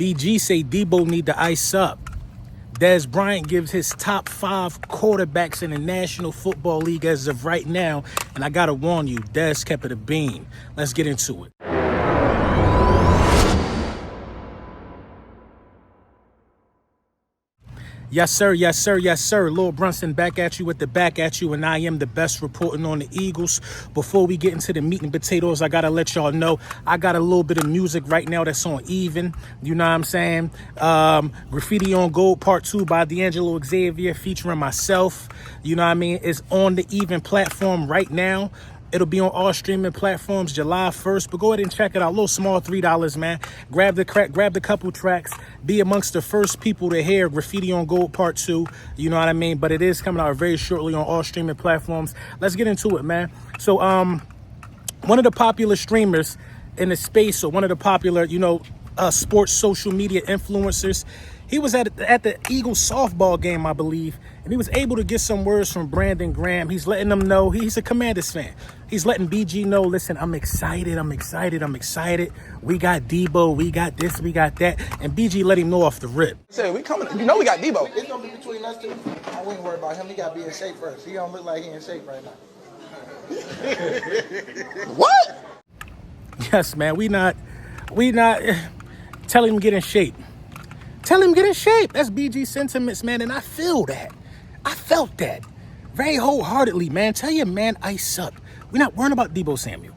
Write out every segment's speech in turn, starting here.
BG say Deebo need to ice up. Dez Bryant gives his top 5 quarterbacks in the National Football League as of right now. And I got to warn you, Dez kept it a bean. Let's get into it. Yes, sir. Yes, sir. Yes, sir. Lil Brunson back at you with the back at you, and I am the best reporting on the Eagles. Before we get into the meat and potatoes, I got to let y'all know I got a little bit of music right now that's on Even. You know what I'm saying? Graffiti on Gold Part 2 by D'Angelo Xavier featuring myself. You know what I mean? It's on the Even platform right now. It'll be on all streaming platforms July 1st, but go ahead and check it out. A little small $3, man. Grab the couple tracks. Be amongst the first people to hear Graffiti on Gold Part 2. You know what I mean? But it is coming out very shortly on all streaming platforms. Let's get into it, man. So, one of the popular streamers in the space, or one of the popular, sports social media influencers, he was at the Eagles softball game, I believe, and he was able to get some words from Brandon Graham. He's letting them know he's a Commanders fan. He's letting BG know, listen, I'm excited. We got Deebo, we got this, we got that. And BG let him know off the rip. Say, we coming. You know we got Deebo. It's going to be between us two. I wouldn't worry about him. He got to be in shape first. He don't look like he in shape right now. What? Yes, man, we not tell him get in shape. Tell him get in shape. That's BG sentiments, man, and I feel that. I felt that very wholeheartedly, man. Tell your man ice up. We're not worrying about Deebo Samuel.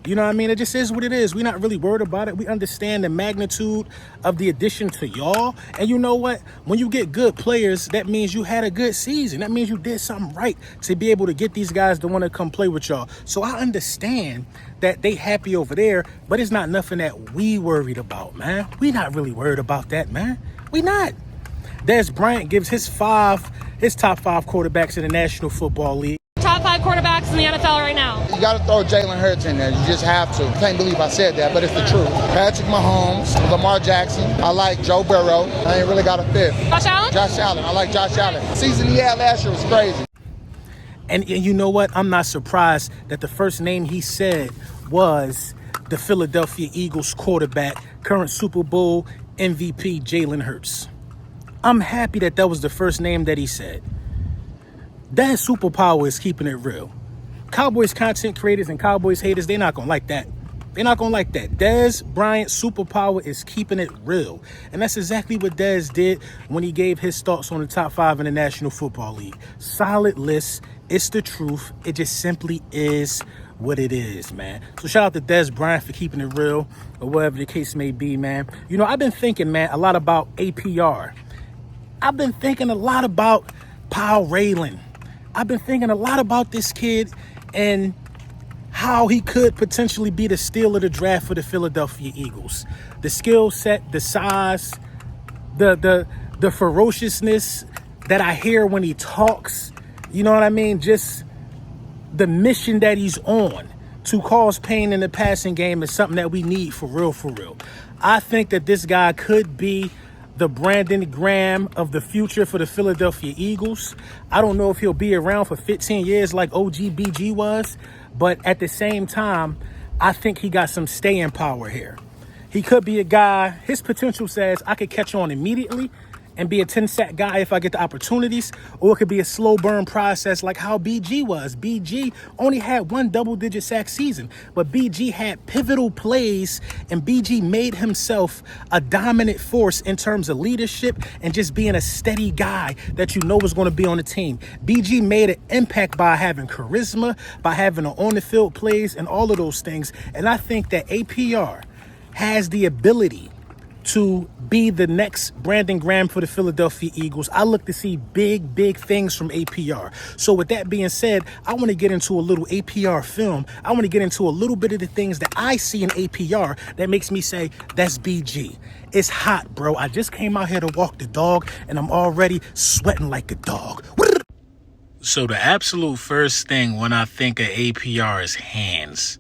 You know what I mean? It just is what it is. We're not really worried about it. We understand the magnitude of the addition to y'all. And you know what? When you get good players, that means you had a good season. That means you did something right to be able to get these guys to want to come play with y'all. So I understand that they happy over there, but it's not nothing that we worried about, man. We not really worried about that, man. We not. Dez Bryant gives his top 5 quarterbacks in the National Football League. Top 5 quarterbacks in the NFL right now. You got to throw Jalen Hurts in there. You just have to. Can't believe I said that, but it's the truth. Patrick Mahomes, Lamar Jackson. I like Joe Burrow. I ain't really got a fifth. Josh Allen? Josh Allen. I like Josh Allen. The season he had last year was crazy. And you know what? I'm not surprised that the first name he said was the Philadelphia Eagles quarterback, current Super Bowl MVP Jalen Hurts. I'm happy that was the first name that he said. That superpower is keeping it real. Cowboys content creators and Cowboys haters, they're not going to like that. They're not going to like that. Dez Bryant superpower is keeping it real. And that's exactly what Dez did when he gave his thoughts on the top 5 in the National Football League. Solid list. It's the truth. It just simply is what it is, man. So shout out to Dez Bryant for keeping it real, or whatever the case may be, man. I've been thinking, man, a lot about APR. I've been thinking a lot about Paul Raylan. I've been thinking a lot about this kid and how he could potentially be the steal of the draft for the Philadelphia Eagles. The skill set, the size, the ferociousness that I hear when he talks. You know what I mean? Just the mission that he's on to cause pain in the passing game is something that we need for real, for real. I think that this guy could be the Brandon Graham of the future for the Philadelphia Eagles. I don't know if he'll be around for 15 years like OGBG was, but at the same time, I think he got some staying power here. He could be a guy, his potential says I could catch on immediately and be a 10-sack guy if I get the opportunities, or it could be a slow burn process like how BG was. BG only had 1 double-digit sack season, but BG had pivotal plays, and BG made himself a dominant force in terms of leadership and just being a steady guy that you know is going to be on the team. BG made an impact by having charisma, by having on-the-field plays, and all of those things, and I think that APR has the ability to be the next Brandon Graham for the Philadelphia Eagles. I look to see big things from APR. So with that being said, I want to get into a little APR film. I want to get into a little bit of the things that I see in APR that makes me say, that's BG. It's hot, bro. I just came out here to walk the dog, and I'm already sweating like a dog. So the absolute first thing when I think of APR is hands.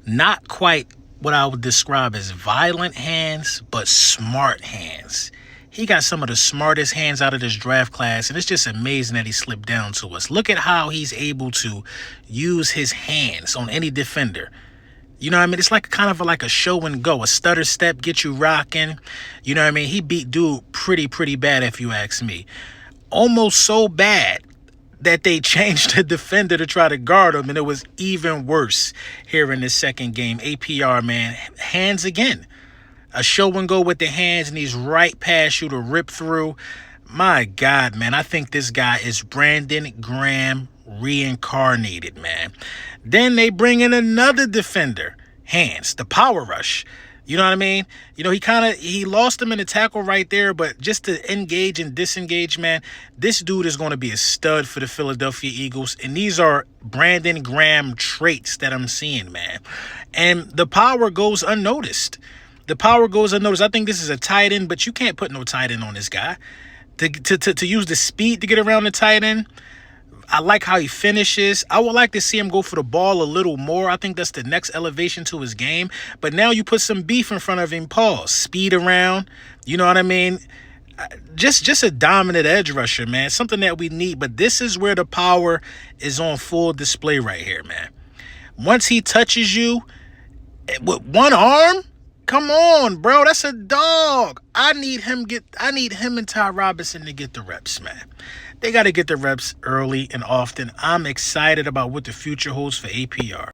Not quite what I would describe as violent hands, but smart hands. He got some of the smartest hands out of this draft class, and it's just amazing that he slipped down to us. Look at how he's able to use his hands on any defender. You know what I mean? It's like kind of like a show and go, a stutter step, get you rocking. You know what I mean? He beat dude pretty bad, if you ask me. Almost so bad that they changed the defender to try to guard him, and it was even worse here in this second game. APR, man, hands again. A show and go with the hands, and he's right past you to rip through. My God, man, I think this guy is Brandon Graham reincarnated, man. Then they bring in another defender, hands, the power rush. You know what I mean? You know, he lost him in the tackle right there, but just to engage and disengage, man, this dude is going to be a stud for the Philadelphia Eagles. And these are Brandon Graham traits that I'm seeing, man. And the power goes unnoticed. I think this is a tight end, but you can't put no tight end on this guy. To use the speed to get around the tight end, I like how he finishes. I would like to see him go for the ball a little more. I think that's the next elevation to his game. But now you put some beef in front of him. Pause. Speed around. You know what I mean? Just a dominant edge rusher, man. Something that we need. But this is where the power is on full display right here, man. Once he touches you with one arm, come on, bro. That's a dog. I need him and Ty Robinson to get the reps, man. They got to get the reps early and often. I'm excited about what the future holds for APR.